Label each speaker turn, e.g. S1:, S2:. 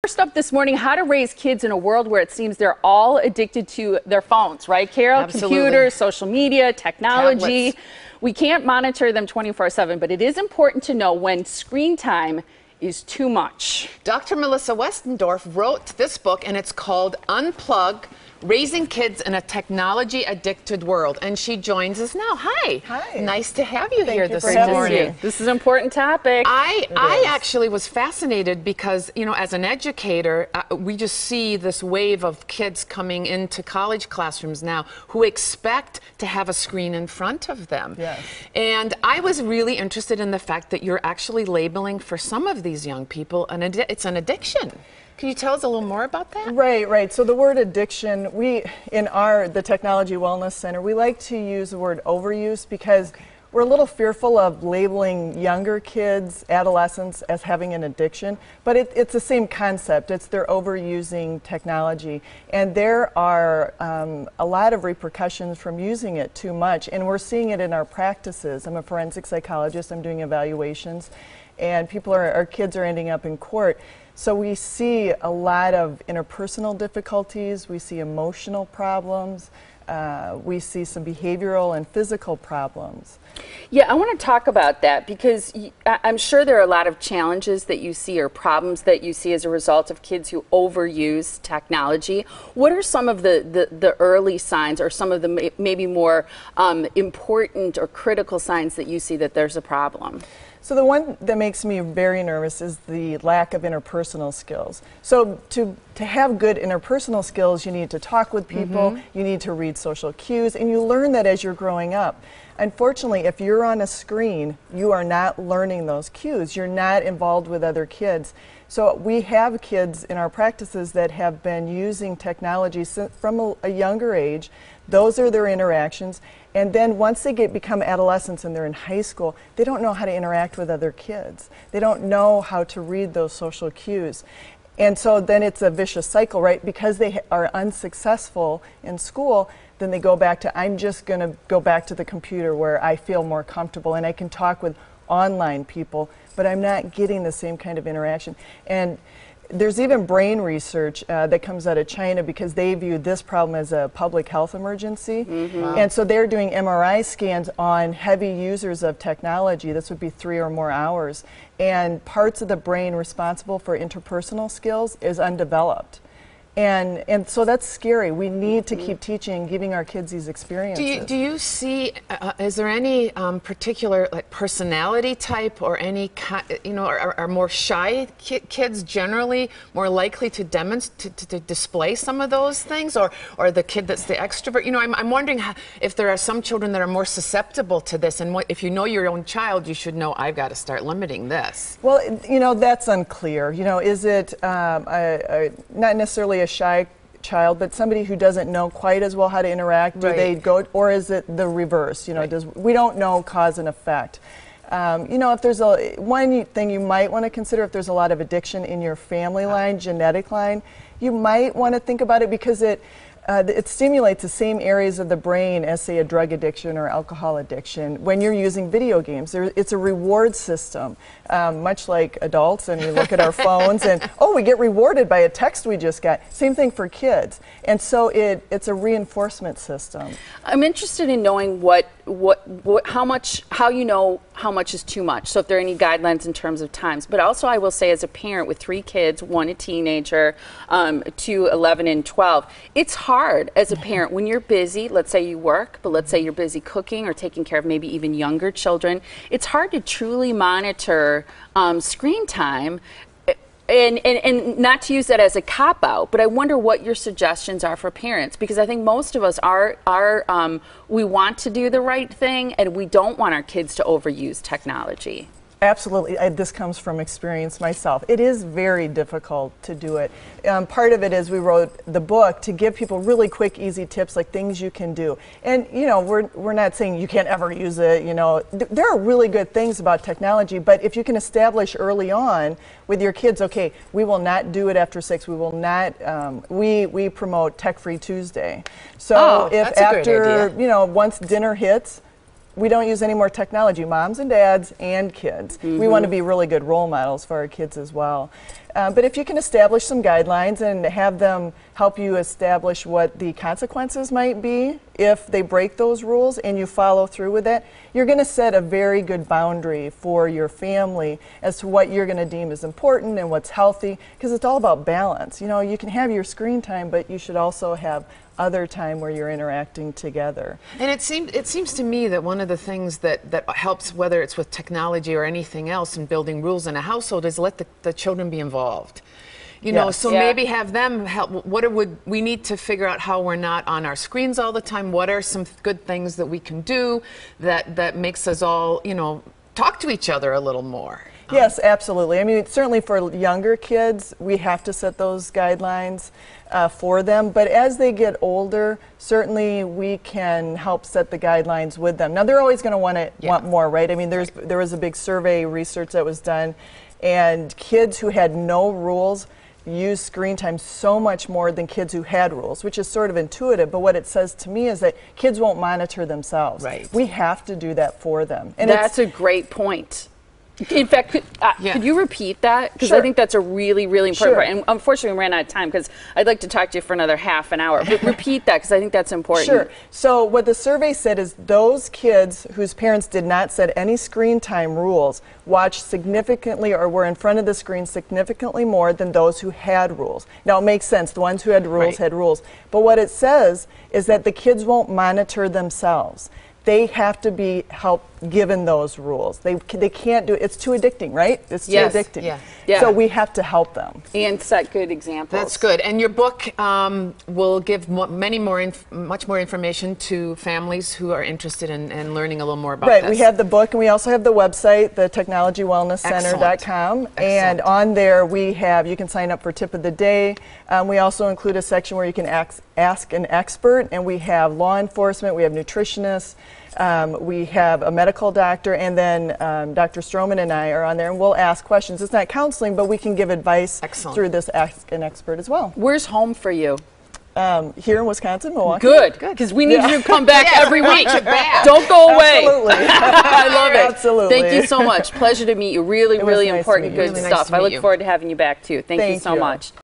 S1: First up this morning, how to raise kids in a world where it seems they're all addicted to their phones, right, Carol?
S2: Absolutely.
S1: Computers, social media, technology.
S2: Tablets.
S1: We can't monitor them 24/7, but it is important to know when screen time is too much.
S2: Dr. Melissa Westendorf wrote this book, and it's called Unplug, Raising Kids in a Technology-Addicted World. And she joins us now. Hi.
S3: Hi.
S2: Nice to have you here this
S1: Great to see
S2: morning.
S1: you. This is an important topic.
S2: I actually was fascinated because, you know, as an educator, we just see this wave of kids coming into college classrooms now who expect to have a screen in front of them.
S3: Yes.
S2: And I was really interested in the fact that you're actually labeling for some of these young people, it's an addiction. Can you tell us a little more about that?
S3: Right. So the word addiction, in the Technology Wellness Center, we like to use the word overuse because we're a little fearful of labeling younger kids, adolescents, as having an addiction, but it's the same concept. It's they're overusing technology, and there are a lot of repercussions from using it too much, and we're seeing it in our practices. I'm a forensic psychologist. I'm doing evaluations, and our kids are ending up in court. So we see a lot of interpersonal difficulties, we see emotional problems, we see some behavioral and physical problems.
S1: Yeah, I want to talk about that because I'm sure there are a lot of challenges that you see or problems that you see as a result of kids who overuse technology. What are some of the early signs or some of the maybe more important or critical signs that you see that there's a problem?
S3: So the one that makes me very nervous is the lack of interpersonal skills. So to have good interpersonal skills, you need to talk with people, you need to read social cues, and you learn that as you're growing up. Unfortunately, if you're on a screen, you are not learning those cues. You're not involved with other kids. So we have kids in our practices that have been using technology from a younger age. Those are their interactions. And then once they become adolescents and they're in high school, they don't know how to interact with other kids. They don't know how to read those social cues. And so then it's a vicious cycle, right? Because they are unsuccessful in school, then they go back to, I'm just going to go back to the computer where I feel more comfortable and I can talk with online people, but I'm not getting the same kind of interaction. And there's even brain research that comes out of China because they view this problem as a public health emergency.
S2: Wow.
S3: And so they're doing MRI scans on heavy users of technology. This would be 3 or more hours. And parts of the brain responsible for interpersonal skills is undeveloped. And so that's scary. We need to keep teaching and giving our kids these experiences.
S2: Do you see, is there any particular personality type or any, are more shy kids generally more likely to to display some of those things, or the kid that's the extrovert? You know, I'm wondering if there are some children that are more susceptible to this, and if you know your own child, you should know, I've got to start limiting this.
S3: Well, that's unclear. Is it not necessarily a shy child, but somebody who doesn't know quite as well how to interact? Do they go, or is it the reverse? We don't know cause and effect. If there's one thing you might want to consider, if there's a lot of addiction in your family line, genetic line, you might want to think about it because it stimulates the same areas of the brain as, say, a drug addiction or alcohol addiction. When you're using video games, it's a reward system, much like adults, and we look at our phones and, oh, we get rewarded by a text we just got. Same thing for kids. And so it's a reinforcement system.
S1: I'm interested in knowing how you know how much is too much. So if there are any guidelines in terms of times. But also I will say, as a parent with 3 kids, 1 a teenager, 2, 11 and 12, it's hard as a parent when you're busy. Let's say you work, but let's say you're busy cooking or taking care of maybe even younger children. It's hard to truly monitor screen time. And not to use that as a cop-out, but I wonder what your suggestions are for parents, because I think most of us we want to do the right thing, and we don't want our kids to overuse technology.
S3: Absolutely. This comes from experience myself. It is very difficult to do it. Part of it is we wrote the book to give people really quick, easy tips, like things you can do. And, we're not saying you can't ever use it. There are really good things about technology, but if you can establish early on with your kids, okay, we will not do it after 6. We will not, we promote Tech-Free Tuesday. So if after, once dinner hits, we don't use any more technology, moms and dads and kids. We want to be really good role models for our kids as well. But if you can establish some guidelines and have them help you establish what the consequences might be if they break those rules and you follow through with that, you're going to set a very good boundary for your family as to what you're going to deem as important and what's healthy, because it's all about balance. You know, you can have your screen time, but you should also have other time where you're interacting together.
S2: And it seems to me that one of the things that helps, whether it's with technology or anything else in building rules in a household, is let the children be involved. You know, so maybe have them help. We need to figure out how we're not on our screens all the time. What are some good things that we can do that makes us all, you know, talk to each other a little more?
S3: Yes, absolutely. I mean, certainly for younger kids, we have to set those guidelines for them. But as they get older, certainly we can help set the guidelines with them. Now, they're always going to want more, right? I mean, there was a big survey research that was done, and kids who had no rules use screen time so much more than kids who had rules, which is sort of intuitive, but what it says to me is that kids won't monitor themselves.
S2: Right.
S3: We have to do that for them. And
S1: that's a great point. In fact, could you repeat that? Because I think that's a really, really important part. And unfortunately, we ran out of time because I'd like to talk to you for another half an hour. But repeat that because I think that's important.
S3: Sure. So what the survey said is those kids whose parents did not set any screen time rules watched significantly or were in front of the screen significantly more than those who had rules. Now, it makes sense. The ones who had rules had rules. But what it says is that the kids won't monitor themselves. They have to be given those rules. They can't do it. It's too addicting, right? It's too addicting. Yeah. So we have to help them.
S1: And set good examples.
S2: That's good. And your book will give much more information to families who are interested in learning a little more about this.
S3: Right. We have the book, and we also have the website, the technologywellnesscenter.com. And on there you can sign up for tip of the day. We also include a section where you can ask an expert, and we have law enforcement, we have nutritionists, we have a medical doctor, and then Dr. Stroman and I are on there, and we'll ask questions. It's not counseling, but we can give advice through this Ask an Expert as well.
S1: Where's home for you?
S3: Here in Wisconsin, Milwaukee.
S1: Good, because we need you to come back every week. Don't go away.
S3: Absolutely.
S1: I love it.
S3: Absolutely.
S1: Thank you so much. Pleasure to meet you. Really, really
S3: nice
S1: important,
S3: to meet you.
S1: good
S2: Really nice
S1: stuff.
S2: to
S1: I
S2: meet
S1: look
S2: you.
S1: forward to having you back too. Thank you so much.